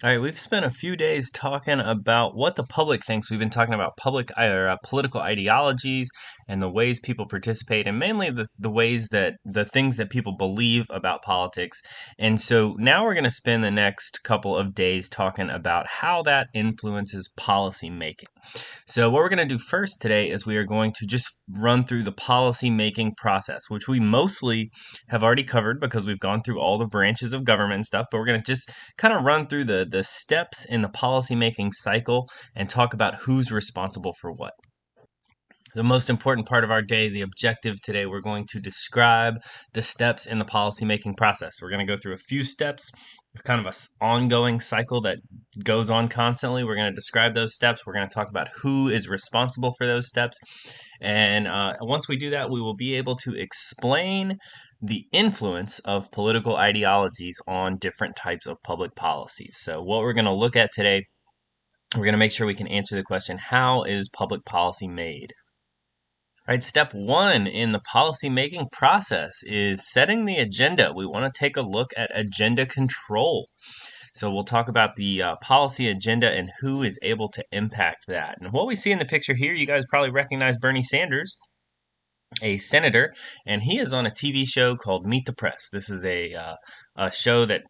All right, we've spent a few days talking about what the public thinks. We've been talking about political ideologies and the ways people participate, and mainly the ways that the things that people believe about politics. And so now we're going to spend the next couple of days talking about how that influences policy making. So, what we're going to do first today is we are going to just run through the policy making process, which we mostly have already covered because we've gone through all the branches of government and stuff. But we're going to just kind of run through the steps in the policy making cycle and talk about who's responsible for what. The most important part of our day, the objective today, we're going to describe the steps in the policymaking process. We're going to go through a few steps, kind of a ongoing cycle that goes on constantly. We're going to describe those steps. We're going to talk about who is responsible for those steps. And once we do that, we will be able to explain the influence of political ideologies on different types of public policies. So, what we're going to look at today, we're going to make sure we can answer the question, how is public policy made? All right, step one in the policy making process is setting the agenda. We want to take a look at agenda control. So we'll talk about the policy agenda and who is able to impact that. And what we see in the picture here, you guys probably recognize Bernie Sanders, a senator, and he is on a TV show called Meet the Press. This is a show that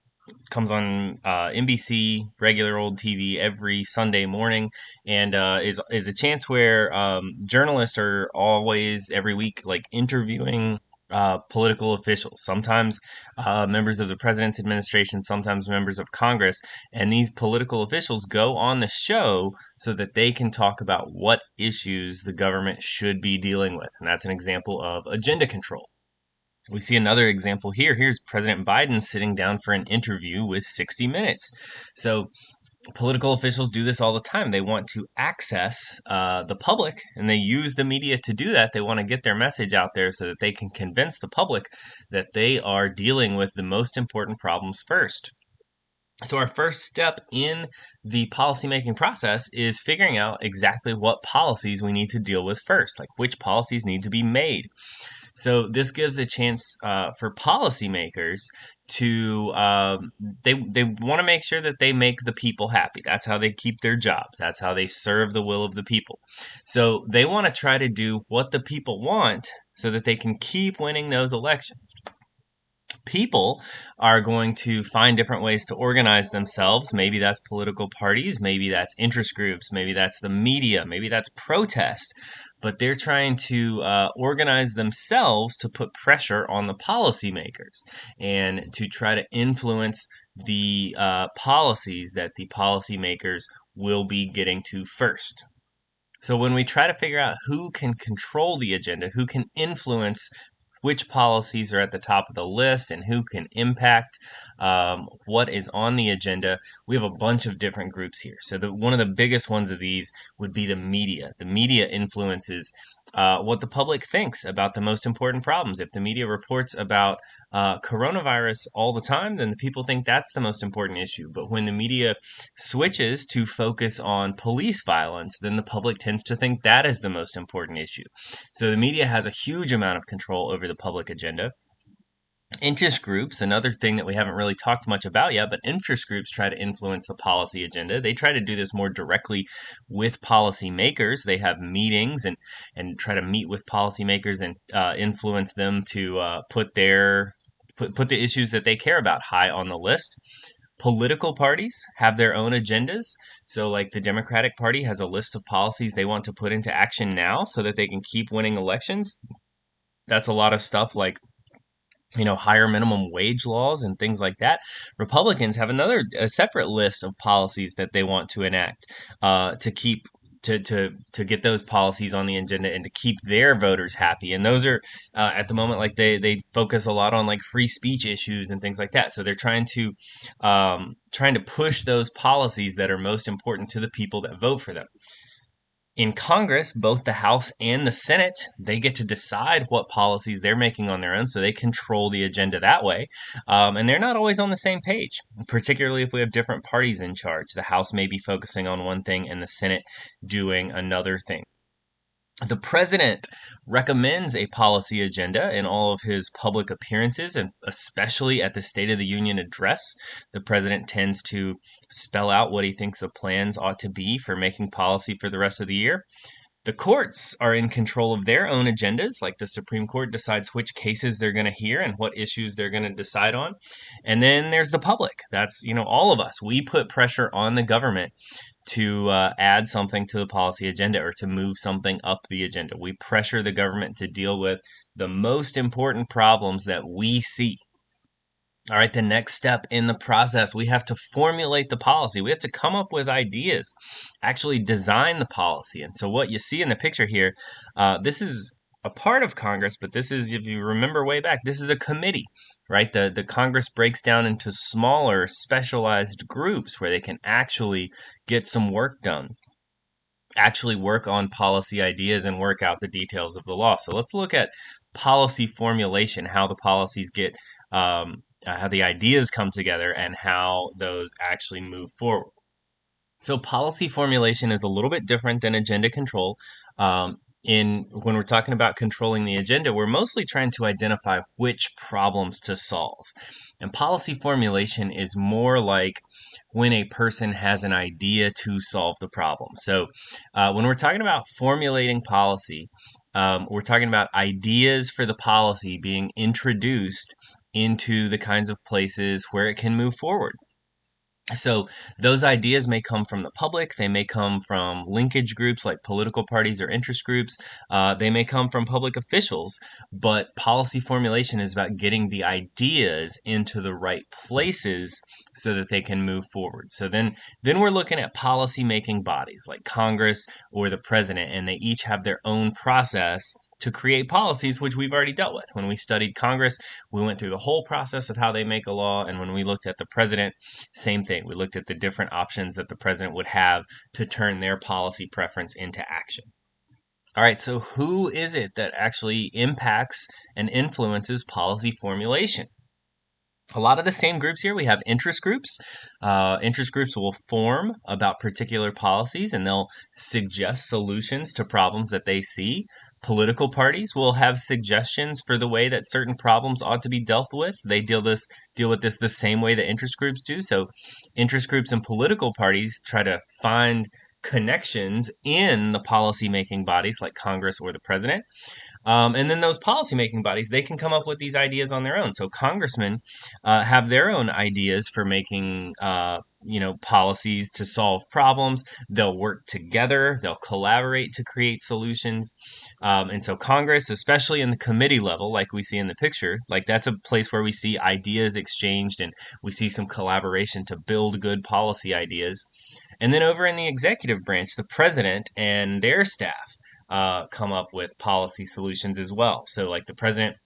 comes on NBC, regular old TV, every Sunday morning, and is a chance where journalists are always every week like interviewing political officials, sometimes members of the president's administration, sometimes members of Congress, and these political officials go on the show so that they can talk about what issues the government should be dealing with, and that's an example of agenda control. We see another example here. Here's President Biden sitting down for an interview with 60 Minutes. So political officials do this all the time. They want to access the public, and they use the media to do that. They want to get their message out there so that they can convince the public that they are dealing with the most important problems first. So our first step in the policymaking process is figuring out exactly what policies we need to deal with first, like which policies need to be made. So this gives a chance for policymakers to they want to make sure that they make the people happy. That's how they keep their jobs. That's how they serve the will of the people. So they want to try to do what the people want so that they can keep winning those elections. People are going to find different ways to organize themselves. Maybe that's political parties, maybe that's interest groups, maybe that's the media, maybe that's protest. But they're trying to organize themselves to put pressure on the policymakers and to try to influence the policies that the policymakers will be getting to first. So when we try to figure out who can control the agenda, who can influence which policies are at the top of the list and who can impact what is on the agenda. We have a bunch of different groups here. So one of the biggest ones of these would be the media. The media influences what the public thinks about the most important problems. If the media reports about coronavirus all the time, then the people think that's the most important issue. But when the media switches to focus on police violence, then the public tends to think that is the most important issue. So the media has a huge amount of control over the public agenda. Interest groups, another thing that we haven't really talked much about yet, but interest groups try to influence the policy agenda. They try to do this more directly with policymakers. They have meetings and try to meet with policymakers and influence them to put the issues that they care about high on the list. Political parties have their own agendas. So, like the Democratic Party has a list of policies they want to put into action now so that they can keep winning elections. That's a lot of stuff like higher minimum wage laws and things like that. Republicans have a separate list of policies that they want to enact to keep to get those policies on the agenda and to keep their voters happy. And those are at the moment like they focus a lot on like free speech issues and things like that. So they're trying to push those policies that are most important to the people that vote for them. In Congress, both the House and the Senate, they get to decide what policies they're making on their own, so they control the agenda that way. And they're not always on the same page, particularly if we have different parties in charge. The House may be focusing on one thing and the Senate doing another thing. The president recommends a policy agenda in all of his public appearances, and especially at the State of the Union address. The president tends to spell out what he thinks the plans ought to be for making policy for the rest of the year. The courts are in control of their own agendas, like the Supreme Court decides which cases they're going to hear and what issues they're going to decide on. And then there's the public. That's, all of us. We put pressure on the government to add something to the policy agenda or to move something up the agenda. We pressure the government to deal with the most important problems that we see. All right, the next step in the process, we have to formulate the policy. We have to come up with ideas, actually design the policy. And so, what you see in the picture here, this is a part of Congress, but this is, if you remember way back, this is a committee, right? The Congress breaks down into smaller, specialized groups where they can actually get some work done, actually work on policy ideas and work out the details of the law. So let's look at policy formulation, how the policies get, how the ideas come together, and how those actually move forward. So policy formulation is a little bit different than agenda control. In when we're talking about controlling the agenda, we're mostly trying to identify which problems to solve. And policy formulation is more like when a person has an idea to solve the problem. So when we're talking about formulating policy, we're talking about ideas for the policy being introduced into the kinds of places where it can move forward. So those ideas may come from the public. They may come from linkage groups like political parties or interest groups. They may come from public officials. But policy formulation is about getting the ideas into the right places so that they can move forward. So then we're looking at policy making bodies like Congress or the president, and they each have their own process to create policies, which we've already dealt with. When we studied Congress, we went through the whole process of how they make a law. And when we looked at the president, same thing. We looked at the different options that the president would have to turn their policy preference into action. All right, so who is it that actually impacts and influences policy formulation? A lot of the same groups here. We have interest groups. Interest groups will form about particular policies and they'll suggest solutions to problems that they see. Political parties will have suggestions for the way that certain problems ought to be dealt with. They deal with this the same way that interest groups do. So interest groups and political parties try to find connections in the policy making bodies like Congress or the president. And then those policymaking bodies, they can come up with these ideas on their own. So congressmen have their own ideas for making, policies to solve problems. They'll work together. They'll collaborate to create solutions. And so Congress, especially in the committee level, like we see in the picture, like that's a place where we see ideas exchanged and we see some collaboration to build good policy ideas. And then over in the executive branch, the president and their staff come up with policy solutions as well. So, like the president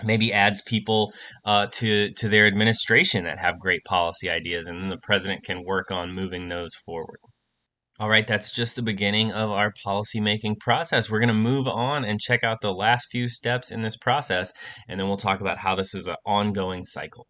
maybe adds people to their administration that have great policy ideas, and then the president can work on moving those forward. All right, that's just the beginning of our policymaking process. We're going to move on and check out the last few steps in this process, and then we'll talk about how this is an ongoing cycle.